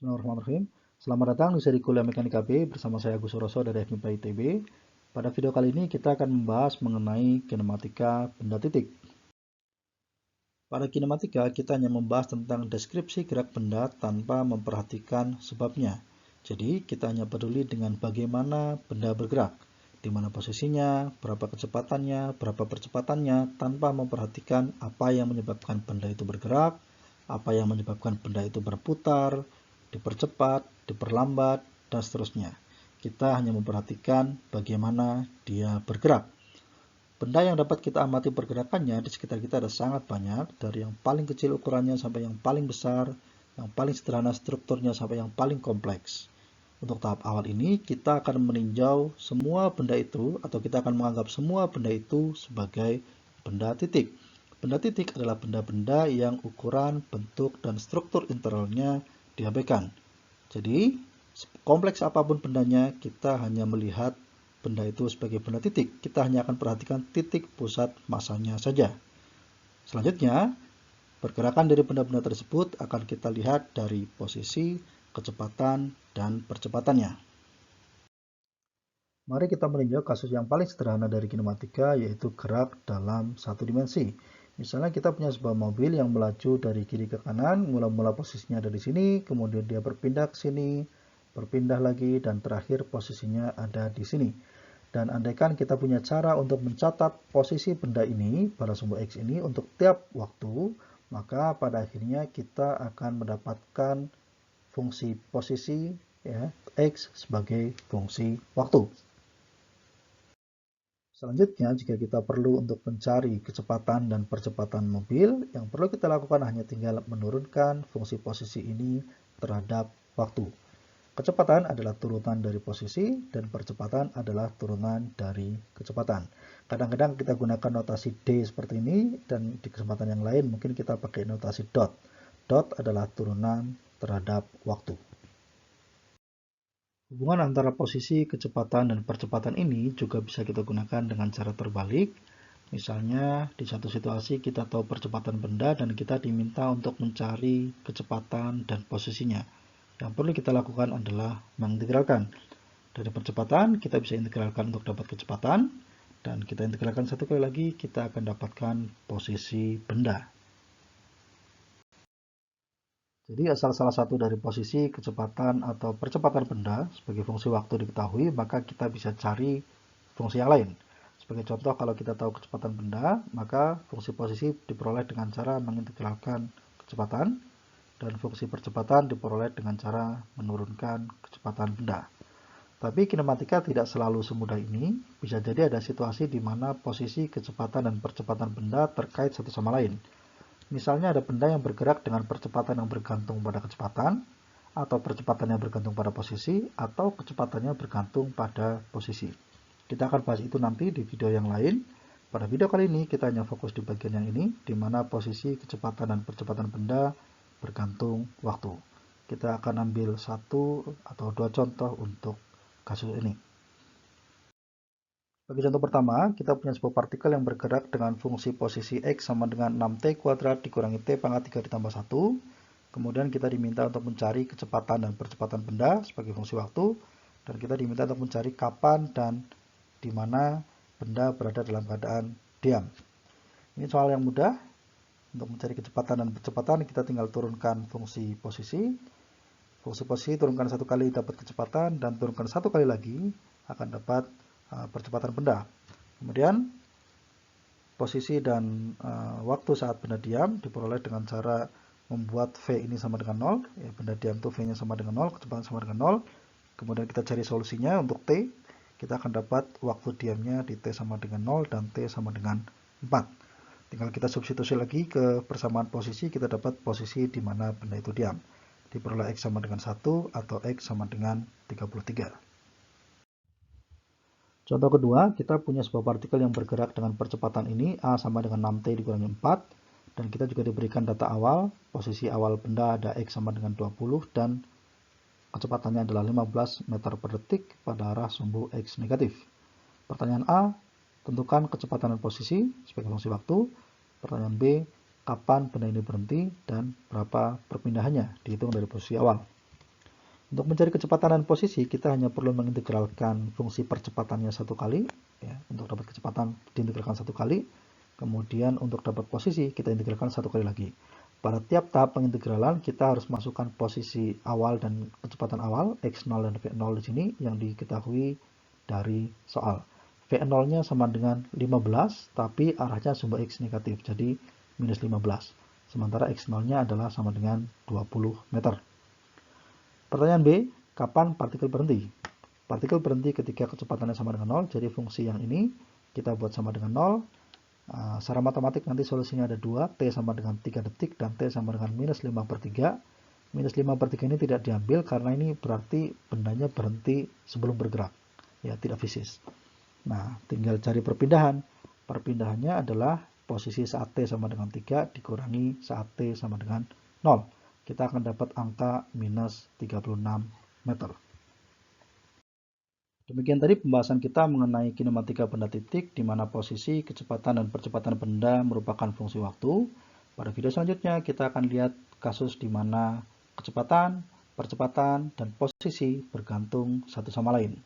Bismillahirrahmanirrahim. Selamat datang di seri kuliah Mekanika B bersama saya Agus Suroso dari FMIPA ITB. Pada video kali ini kita akan membahas mengenai kinematika benda titik. Pada kinematika kita hanya membahas tentang deskripsi gerak benda tanpa memperhatikan sebabnya. Jadi kita hanya peduli dengan bagaimana benda bergerak, di mana posisinya, berapa kecepatannya, berapa percepatannya, tanpa memperhatikan apa yang menyebabkan benda itu bergerak, apa yang menyebabkan benda itu berputar, dipercepat, diperlambat, dan seterusnya. Kita hanya memperhatikan bagaimana dia bergerak. Benda yang dapat kita amati pergerakannya di sekitar kita ada sangat banyak, dari yang paling kecil ukurannya sampai yang paling besar, yang paling sederhana strukturnya sampai yang paling kompleks. Untuk tahap awal ini, kita akan meninjau semua benda itu, atau kita akan menganggap semua benda itu sebagai benda titik. Benda titik adalah benda-benda yang ukuran, bentuk, dan struktur internalnya diabaikan. Jadi, kompleks apapun bendanya, kita hanya melihat benda itu sebagai benda titik. Kita hanya akan perhatikan titik pusat masanya saja. Selanjutnya, pergerakan dari benda-benda tersebut akan kita lihat dari posisi, kecepatan, dan percepatannya. Mari kita meninjau kasus yang paling sederhana dari kinematika, yaitu gerak dalam satu dimensi. Misalnya kita punya sebuah mobil yang melaju dari kiri ke kanan, mula-mula posisinya ada di sini, kemudian dia berpindah ke sini, berpindah lagi, dan terakhir posisinya ada di sini. Dan andaikan kita punya cara untuk mencatat posisi benda ini pada sumbu X ini untuk tiap waktu, maka pada akhirnya kita akan mendapatkan fungsi posisi ya, X sebagai fungsi waktu. Selanjutnya, jika kita perlu untuk mencari kecepatan dan percepatan mobil, yang perlu kita lakukan hanya tinggal menurunkan fungsi posisi ini terhadap waktu. Kecepatan adalah turunan dari posisi, dan percepatan adalah turunan dari kecepatan. Kadang-kadang kita gunakan notasi D seperti ini, dan di kesempatan yang lain mungkin kita pakai notasi dot. Dot adalah turunan terhadap waktu. Hubungan antara posisi, kecepatan, dan percepatan ini juga bisa kita gunakan dengan cara terbalik. Misalnya, di satu situasi kita tahu percepatan benda dan kita diminta untuk mencari kecepatan dan posisinya. Yang perlu kita lakukan adalah mengintegralkan. Dari percepatan, kita bisa integralkan untuk dapat kecepatan, dan kita integralkan satu kali lagi, kita akan dapatkan posisi benda. Jadi asal salah satu dari posisi, kecepatan, atau percepatan benda sebagai fungsi waktu diketahui, maka kita bisa cari fungsi yang lain. Sebagai contoh, kalau kita tahu kecepatan benda, maka fungsi posisi diperoleh dengan cara mengintegralkan kecepatan, dan fungsi percepatan diperoleh dengan cara menurunkan kecepatan benda. Tapi kinematika tidak selalu semudah ini. Bisa jadi ada situasi di mana posisi, kecepatan, dan percepatan benda terkait satu sama lain. Misalnya ada benda yang bergerak dengan percepatan yang bergantung pada kecepatan, atau percepatan yang bergantung pada posisi, atau kecepatannya bergantung pada posisi. Kita akan bahas itu nanti di video yang lain. Pada video kali ini kita hanya fokus di bagian yang ini, di mana posisi, kecepatan, dan percepatan benda bergantung waktu. Kita akan ambil satu atau dua contoh untuk kasus ini. Bagi contoh pertama, kita punya sebuah partikel yang bergerak dengan fungsi posisi X sama dengan 6T kuadrat dikurangi T pangkat 3 ditambah 1. Kemudian kita diminta untuk mencari kecepatan dan percepatan benda sebagai fungsi waktu. Dan kita diminta untuk mencari kapan dan di mana benda berada dalam keadaan diam. Ini soal yang mudah. Untuk mencari kecepatan dan percepatan, kita tinggal turunkan fungsi posisi. Fungsi posisi turunkan satu kali dapat kecepatan, dan turunkan satu kali lagi akan dapat percepatan benda. Kemudian posisi dan waktu saat benda diam diperoleh dengan cara membuat V ini sama dengan 0. Ya, benda diam itu V-nya sama dengan 0, kecepatan sama dengan 0. Kemudian kita cari solusinya untuk T. Kita akan dapat waktu diamnya di T sama dengan 0 dan T sama dengan 4. Tinggal kita substitusi lagi ke persamaan posisi, kita dapat posisi di mana benda itu diam. Diperoleh X sama dengan 1 atau X sama dengan 33. Contoh kedua, kita punya sebuah partikel yang bergerak dengan percepatan ini, A sama dengan 6T dikurangi 4, dan kita juga diberikan data awal, posisi awal benda ada X sama dengan 20, dan kecepatannya adalah 15 meter per detik pada arah sumbu X negatif. Pertanyaan A, tentukan kecepatan dan posisi sebagai fungsi waktu. Pertanyaan B, kapan benda ini berhenti dan berapa perpindahannya, dihitung dari posisi awal. Untuk mencari kecepatan dan posisi, kita hanya perlu mengintegralkan fungsi percepatannya satu kali. Ya, untuk dapat kecepatan diintegralkan satu kali. Kemudian untuk dapat posisi, kita integralkan satu kali lagi. Pada tiap tahap pengintegralan, kita harus masukkan posisi awal dan kecepatan awal, x0 dan v0 di sini, yang diketahui dari soal. v0-nya sama dengan 15, tapi arahnya sumber x negatif, jadi minus 15. Sementara x0-nya adalah sama dengan 20 meter. Pertanyaan B, kapan partikel berhenti? Partikel berhenti ketika kecepatannya sama dengan 0, jadi fungsi yang ini kita buat sama dengan 0. Secara matematik nanti solusinya ada 2, T sama dengan 3 detik, dan T sama dengan minus 5/3. Minus 5/3 ini tidak diambil karena ini berarti bendanya berhenti sebelum bergerak, ya tidak fisis. Nah, tinggal cari perpindahan. Perpindahannya adalah posisi saat T sama dengan 3 dikurangi saat T sama dengan 0. Kita akan dapat angka minus 36 meter. Demikian tadi pembahasan kita mengenai kinematika benda titik, di mana posisi, kecepatan, dan percepatan benda merupakan fungsi waktu. Pada video selanjutnya kita akan lihat kasus di mana kecepatan, percepatan, dan posisi bergantung satu sama lain.